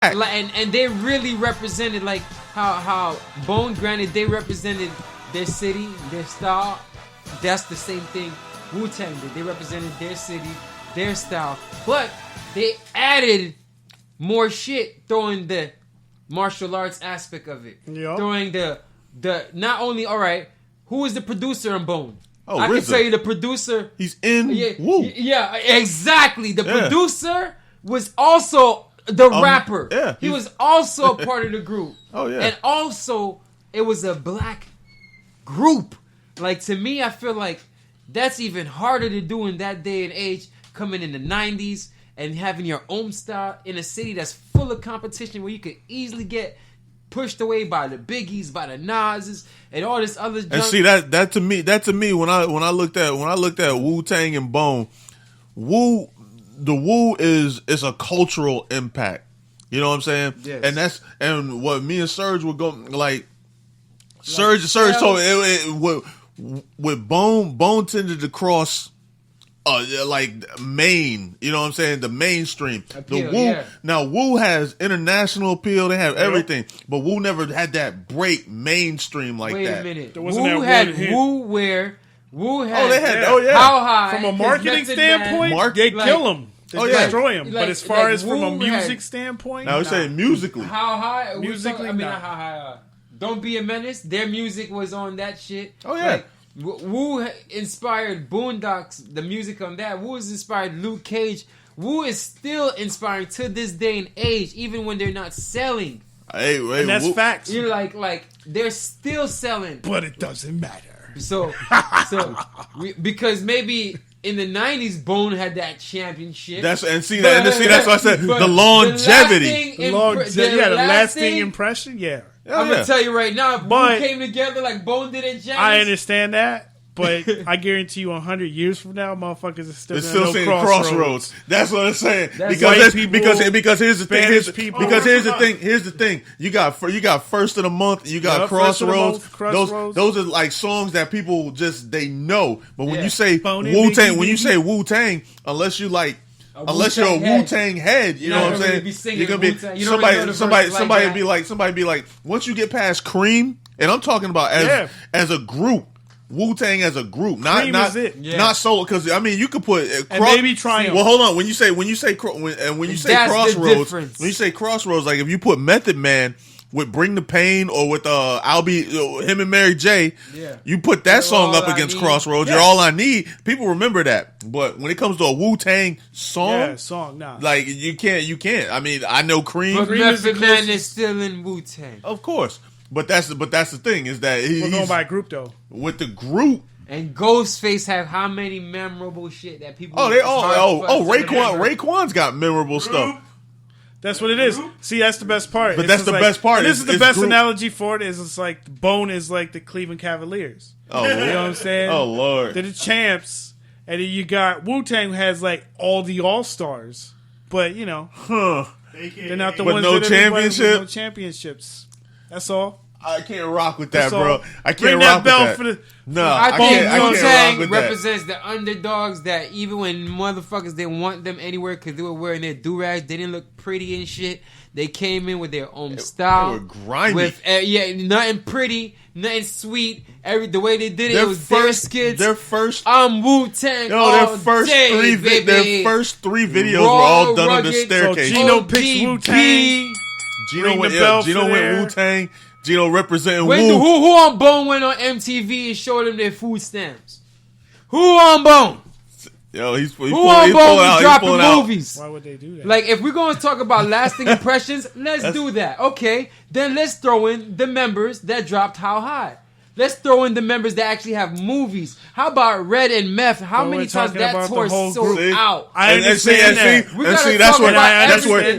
And they really represented like how Bone, granted, they represented their city, their style. That's the same thing Wu-Tang did. They represented their city, their style, but they added more shit, throwing the martial arts aspect of it, throwing the not only who was the producer on Bone? I can tell you the producer. He's in Wu. Yeah, exactly. The producer was also the rapper. Yeah, he was also a part of the group. Oh yeah, and also it was a black group. Like, to me, I feel like that's even harder to do in that day and age, coming in the 90s and having your own style in a city that's full of competition where you could easily get pushed away by the Biggies, by the Nas's, and all this other junk. And see that to me when I looked at Wu-Tang and Bone, the Wu is a cultural impact. You know what I'm saying? Yes. And what me and Serge were going like Serge so with Bone tended to cross like main, you know what I'm saying, the mainstream. Appeal, the Wu now Wu has international appeal, they have everything, but Wu never had that break mainstream like that. Wait a minute. Wu had How High from a marketing standpoint, they kill him. They destroy him. But as far as from a music standpoint, I would say musically. How High? Musically, not How High. Don't Be a Menace. Their music was on that shit. Oh yeah. Like, Wu inspired Boondocks, the music on that. Wu has inspired Luke Cage. Wu is still inspiring to this day and age, even when they're not selling. Hey, and that's facts. You're like they're still selling, but it doesn't matter. So because maybe in the 90s, Bone had that championship. That's why I said the longevity. The lasting impression. Yeah. I'm gonna tell you right now, if Bone came together like Bone did at James. I understand that, but I guarantee you, 100 years from now, motherfuckers are still saying Crossroads. That's what I'm saying. Because here's the thing. Here's the thing. You got First of the Month. You got Crossroads. Those are like songs that people just they know. But when you say Wu-Tang, unless you're a Wu-Tang head, you know what I'm saying? You're gonna be somebody be like, once you get past Cream, and I'm talking about as a group, Wu-Tang as a group, not solo. Because I mean, you could put and maybe Triumph. Well, hold on. When you say Crossroads, like if you put Method Man with Bring the Pain or with him and Mary J, you put that song up against Crossroads, You're All I Need. People remember that. But when it comes to a Wu-Tang song, like you can't. I mean, I know Cream. But Method Man is still in Wu-Tang. Of course. But that's the thing is that we're going by group though. With the group. And Ghostface have how many memorable shit that people Raekwon's got memorable stuff. That's what it is. See, that's the best part. But that's the best part. This is the best analogy for it. Is it's like Bone is like the Cleveland Cavaliers. Oh, you know what I'm saying? Oh Lord, they're the champs, and then you got Wu-Tang has like all the all stars, but you know, they're not the ones that no championships. That's all. I can't rock with that, bro. I can't rock with that. I think Wu-Tang represents the underdogs that even when motherfuckers didn't want them anywhere because they were wearing their do-rags, they didn't look pretty and shit. They came in with their own style. They were grimy. With, nothing pretty, nothing sweet. The way they did it, it was their skits. Their first... I'm Wu-Tang their first three videos were all done on the staircase. So Gino picks Wu-Tang. Gino went Wu-Tang. Gino representing Wu. Who on Bone went on MTV and showed them their food stamps? Who on Bone? Yo, he's who on Bone was dropping movies? Why would they do that? Like, if we're going to talk about lasting impressions, let's do that. Okay, then let's throw in the members that dropped How High. Let's throw in the members that actually have movies. How about Red and Meth? How many times that tour sold out? I understand that.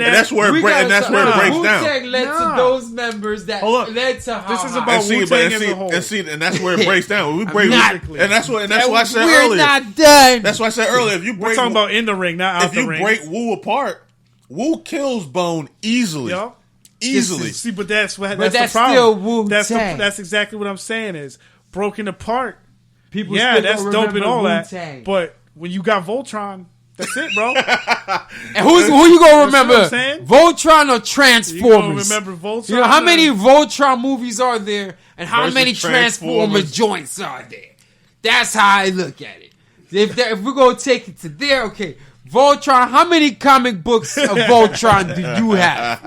That's where it breaks down. Wu-Tang led to those members that led to How High. This is about Wu-Tang as a whole. And that's where it breaks down. And that's why I said earlier. We're not done. That's why I said earlier. If you break, we're talking about in the ring, not out the ring. If you break Wu apart, Wu kills Bone easily. Yep. Easily. See, but that's the problem. Still Wu-Tang. That's exactly what I'm saying is broken apart. People that's dope and all Wu-Tang. that. But when you got Voltron, That's it, bro. And who you gonna remember? Voltron or Transformers? You remember Voltron? You know how many Voltron movies are there, and how many Transformers joints are there? That's how I look at it. If we're gonna take it to there, okay. Voltron, how many comic books of Voltron do you have?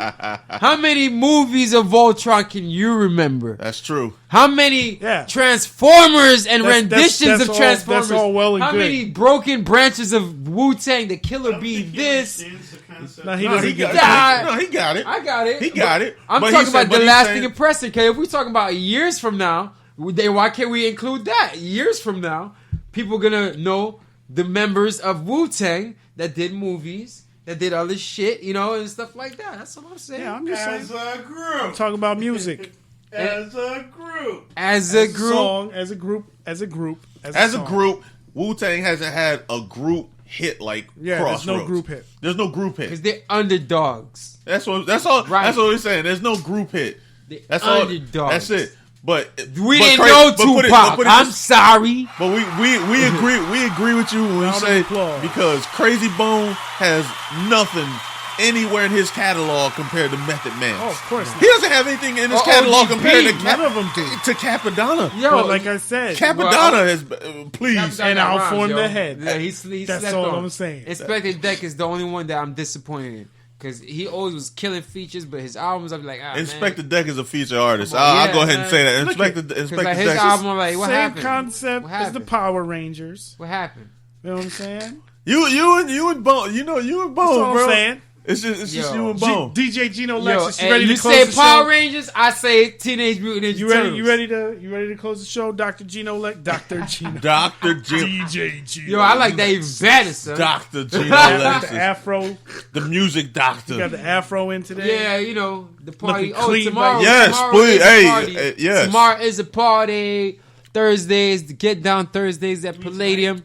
How many movies of Voltron can you remember? That's true. How many Transformers and renditions of Transformers? That's all well and how good. many broken branches of Wu-Tang, the Killer Bee, this? No, he doesn't get it. No, he got it. I got it. He got it. I'm talking about the lasting impression. Okay, if we're talking about years from now, why can't we include that? Years from now, people gonna know the members of Wu-Tang that did movies, that did other shit, you know, and stuff like that. That's what I'm saying. Yeah, I'm just saying. As a group. I'm talking about music. As a group. As a group. Song, as a group. As a group. As a group, Wu-Tang hasn't had a group hit like Crossroads. There's no group hit. There's no group hit. Because they're underdogs. That's all. Right. That's what we're saying. There's no group hit. That's underdogs. all. That's it. But we didn't know Tupac. I'm sorry. But we agree. We agree with you when we say because Crazy Bone has nothing anywhere in his catalog compared to Method Man. Oh, of course not. He doesn't have anything in his catalog compared to none of them do. To Capadonna. But like I said, Capadonna has please and I'll form the head. Yeah, he that's all I'm saying. Inspector Deck is the only one that I'm disappointed in. Because he always was killing features, but his albums, I'd be like, Inspector Deck is a feature artist. I'll go ahead and say that. Inspector like his Deck. Album, I'm like, what Same happened? concept as the Power Rangers. What happened? You know what I'm saying? You and Bone. You and Bone, That's all bro. I'm saying. It's just you and Bone. DJ Gino Lexus, you ready to close say the Power show? Rangers, I say Teenage Mutant Ninja Turtles. You ready to close the show, Dr. Gino Lex? Dr. Gino. Dr. Gino. DJ Gino. Yo, I like that even better, son. Dr. Gino Lexus. The afro. The music doctor. You got the afro in today. Yeah, you know, the party. Clean, tomorrow. Yes, tomorrow please. Hey, yes. Tomorrow is a party. Thursdays, Get Down Thursdays at Palladium.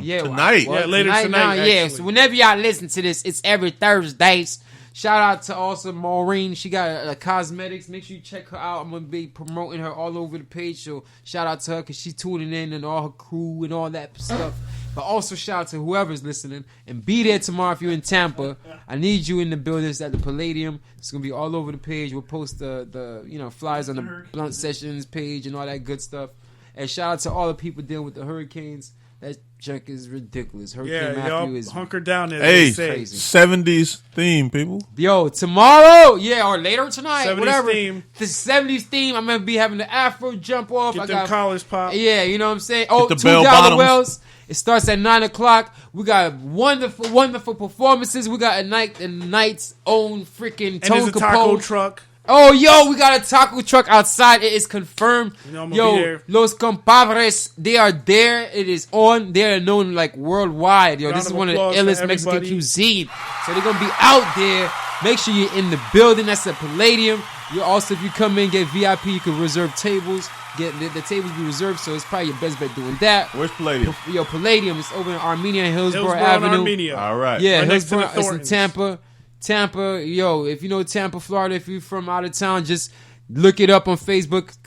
Yeah, tonight. Later tonight. Yeah, so whenever y'all listen to this, it's every Thursdays. Shout out to also Maureen. She got cosmetics. Make sure you check her out. I'm going to be promoting her all over the page. So shout out to her because she's tuning in and all her crew and all that stuff. But also shout out to whoever's listening. And be there tomorrow if you're in Tampa. I need you in the buildings at the Palladium. It's going to be all over the page. We'll post the flyers on the Blunt Sessions page and all that good stuff. And shout out to all the people dealing with the hurricanes. That junk is ridiculous. Hurricane Matthew is hunker down there. Hey, crazy. 70s theme, people. Yo, tomorrow, or later tonight, 70s whatever. Theme. The 70s theme. I'm gonna be having the Afro jump off. Get them collars pop. Yeah, you know what I'm saying. Oh, the $2 wells. It starts at 9:00. We got wonderful, wonderful performances. We got a night's own freaking Tone and there's a taco truck. Oh, yo, we got a taco truck outside. It is confirmed. You know I'm gonna be there. Los compadres, they are there. It is on. They are known like worldwide. Yo, this is one of the illest Mexican cuisine. So they're gonna be out there. Make sure you're in the building. That's at Palladium. You also, if you come in, get VIP. You can reserve tables. Get the tables be reserved. So it's probably your best bet doing that. Where's Palladium? Yo, Palladium is over in Armenia, Hillsborough Avenue. Armenia. All right. Yeah, right Hillsborough. next to the It's in Tampa. Tampa, yo, if you know Tampa, Florida, if you're from out of town, just look it up on Facebook.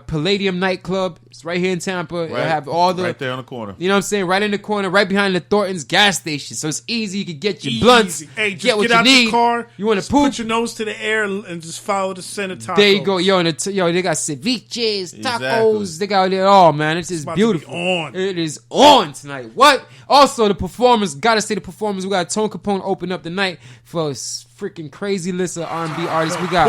Palladium Nightclub. It's right here in Tampa. It'll have all the right there on the corner. You know what I'm saying? Right in the corner, right behind the Thornton's gas station. So it's easy. You can get your blunts. Hey, just get what out you need. The car. You want to poop? Put your nose to the air and just follow the center tacos. There you go, yo. And they got ceviches, tacos. They got it all, man. It's just beautiful. It is on tonight. What? Also, the performers. Gotta say the performers. We got Tone Capone open up the night for a freaking crazy list of R&B artists. We got,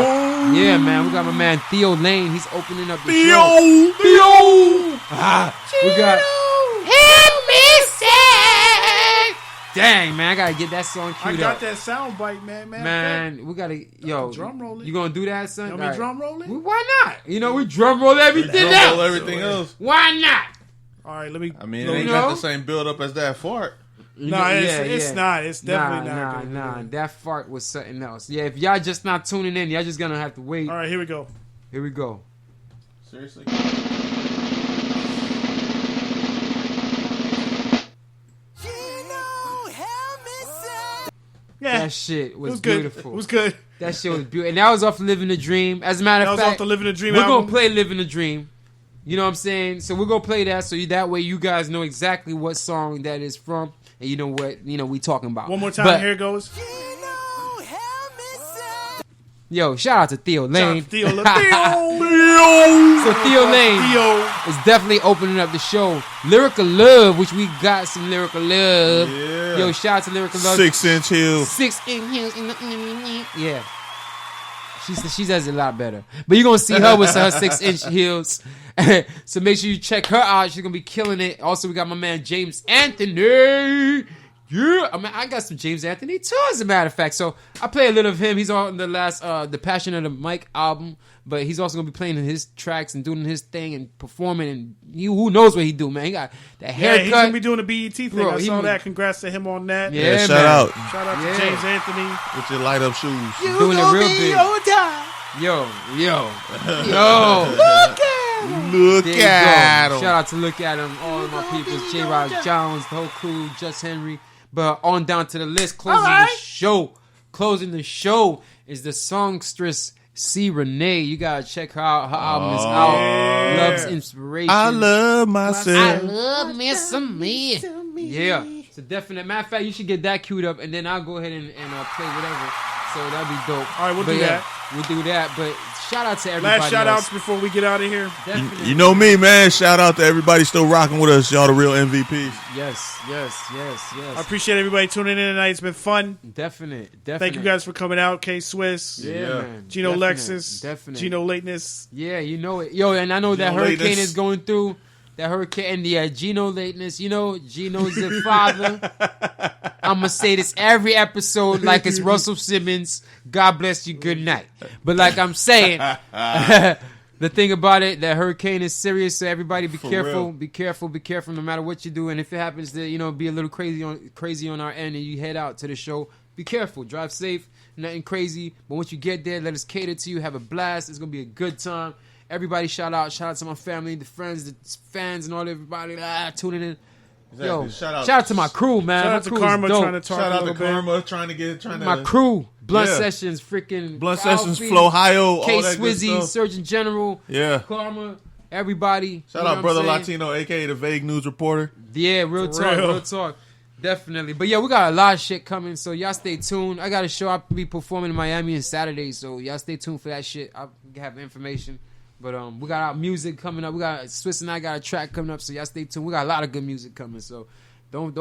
man. We got my man Theo Lane. He's opening up the show. Theo. We got Help Me Sing. Dang, man, I gotta get that song queued up. I got that sound bite, man. Man, we gotta, drum rolling. You gonna do that, son? You want me drum rolling? Why not? You know, we drum roll everything else. Why not? All right, let me. I mean, it ain't got the same build up as that fart. No, it's not. It's definitely not. Nah. That fart was something else. Yeah, if y'all just not tuning in, y'all just gonna have to wait. All right, here we go. Seriously? Yeah, that shit was beautiful. It was good. That shit was beautiful. And that was off Living the Dream. As a matter of fact, off the Living the Dream we're album. gonna play Living the Dream. You know what I'm saying? So we're gonna play that so that way you guys know exactly what song that is from, and you know what we talking about. One more time, here it goes. Yo, shout out to Theo Lane. Theo. So Theo Lane is definitely opening up the show. Lyrical Love, which we got some Lyrical Love. Yeah. Yo, shout out to Lyrical Love. 6-inch heels. 6-inch heels. Yeah. She does it a lot better. But you're going to see her with her 6-inch heels. So make sure you check her out. She's going to be killing it. Also, we got my man James Anthony. Yeah, I mean, I got some James Anthony too, as a matter of fact. So I play a little of him. He's on the last, the Passion of the Mic album, but he's also gonna be playing his tracks and doing his thing and performing. And who knows what he do, man? He got that haircut. He's gonna be doing the BET thing. Bro, I saw that. Congrats to him on that. Yeah, man. shout out to James Anthony with your light up shoes. Doing it real big. Yo. Look at him. Shout out to Look At Him, all of my people, J. Rod Jones, the whole crew, Just Henry. But on down to the list, closing the show is the songstress C. Renee. You gotta check her out. Her album is out. Yeah. Love's Inspiration. I love myself. I love me some me. Yeah, it's a definite. Matter of fact, you should get that queued up, and then I'll go ahead and play whatever. So that'd be dope. All right, we'll do that. We'll do that. But shout out to everybody. Last shout outs before we get out of here. You know me, man. Shout out to everybody still rocking with us. Y'all the real MVPs. Yes. I appreciate everybody tuning in tonight. It's been fun. Definite. Thank you guys for coming out. K Swiss. Yeah, man. Gino Lexus. Definite. Gino Lateness. Yeah, you know it. Yo, and I know that hurricane is going through. That hurricane and the Gino Lateness. You know, Gino's the father. I'm going to say this every episode like it's Russell Simmons. God bless you. Good night. But like I'm saying, the thing about it, that hurricane is serious. So everybody be careful. Real. Be careful no matter what you do. And if it happens to, be a little crazy on our end and you head out to the show, be careful. Drive safe. Nothing crazy. But once you get there, let us cater to you. Have a blast. It's going to be a good time. Everybody shout out to my family, the friends, the fans, and all everybody tuning in. Exactly. Yo, shout out to my crew, man. Shout out to Karma trying to talk. Shout out to Karma trying to my crew. Blunt Sessions, freaking Blunt Sessions, Flow Ohio, K Swizzy, Surgeon General, Karma, everybody. Shout out Brother Latino, aka the Vague News Reporter. Yeah, real talk. Definitely. But yeah, we got a lot of shit coming, so y'all stay tuned. I got a show I'll be performing in Miami on Saturday, so y'all stay tuned for that shit. I'll have information. But we got our music coming up. We got Swiss and I got a track coming up, so y'all stay tuned. We got a lot of good music coming, so don't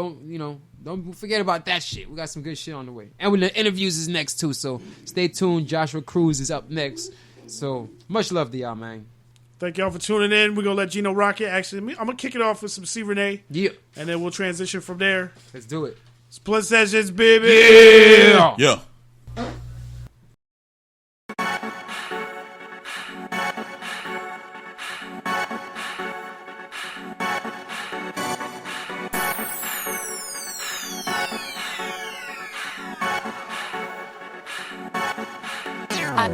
forget about that shit. We got some good shit on the way. And when the interviews is next too, so stay tuned. Joshua Cruz is up next. So much love to y'all, man. Thank y'all for tuning in. We're gonna let Gino rock it. Actually, I'm gonna kick it off with some C. Renee. Yeah. And then we'll transition from there. Let's do it. Split Sessions, baby. Yeah.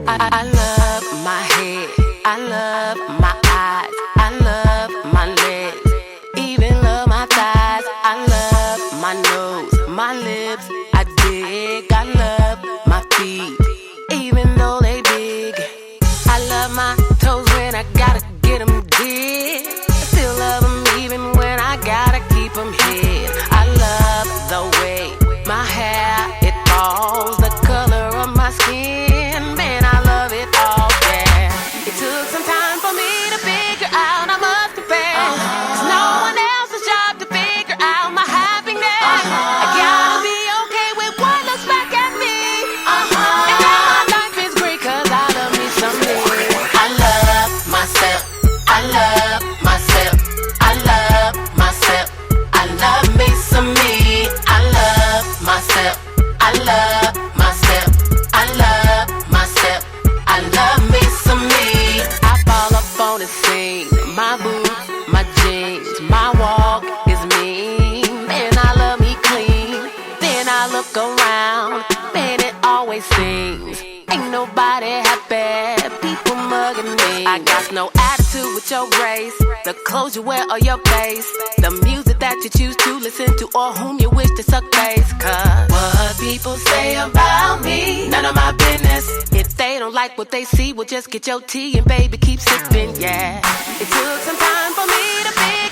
I love my head, I love my eyes, I love my legs, even love my thighs. I love my nose, my lips, I dig. I love my feet, even though they big. I love my toes when I gotta get them dig. I still love them even when I gotta keep them hid. I love the way my hair, it falls, the color of my skin. I got no attitude with your grace, the clothes you wear or your face, the music that you choose to listen to or whom you wish to suck face. Cause what people say about me, none of my business. If they don't don't like what they see, well just get your tea and baby keep sipping, yeah. It took some time for me to feel